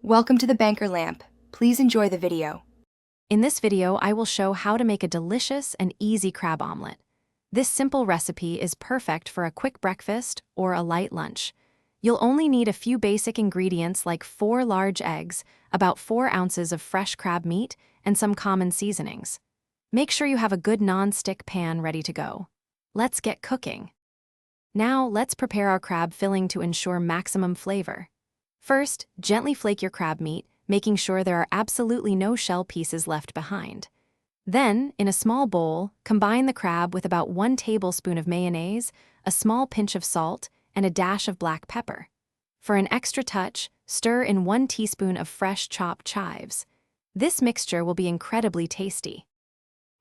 Welcome to the Banker Lamp. Please enjoy the video. In this video, I will show how to make a delicious and easy crab omelet. This simple recipe is perfect for a quick breakfast or a light lunch. You'll only need a few basic ingredients like 4 large eggs, about 4 ounces of fresh crab meat, and some common seasonings. Make sure you have a good non-stick pan ready to go. Let's get cooking. Now, let's prepare our crab filling to ensure maximum flavor. First, gently flake your crab meat, making sure there are absolutely no shell pieces left behind. Then, in a small bowl, combine the crab with about 1 tablespoon of mayonnaise, a small pinch of salt, and a dash of black pepper. For an extra touch, stir in 1 teaspoon of fresh chopped chives. This mixture will be incredibly tasty.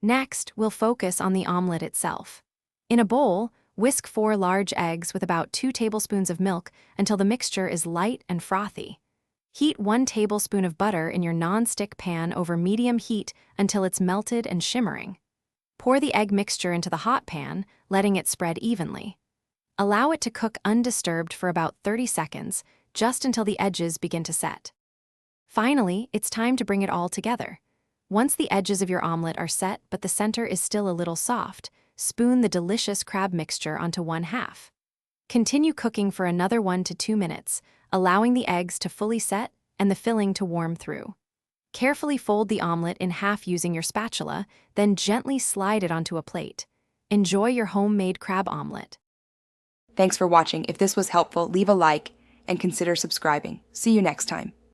Next, we'll focus on the omelet itself. In a bowl, whisk 4 large eggs with about 2 tablespoons of milk until the mixture is light and frothy. Heat 1 tablespoon of butter in your non-stick pan over medium heat until it's melted and shimmering. Pour the egg mixture into the hot pan, letting it spread evenly. Allow it to cook undisturbed for about 30 seconds, just until the edges begin to set. Finally, it's time to bring it all together. Once the edges of your omelet are set but the center is still a little soft, spoon the delicious crab mixture onto 1/2. Continue cooking for another 1 to 2 minutes, allowing the eggs to fully set and the filling to warm through. Carefully fold the omelet in half using your spatula, then gently slide it onto a plate. Enjoy your homemade crab omelet. Thanks for watching. If this was helpful, leave a like and consider subscribing. See you next time.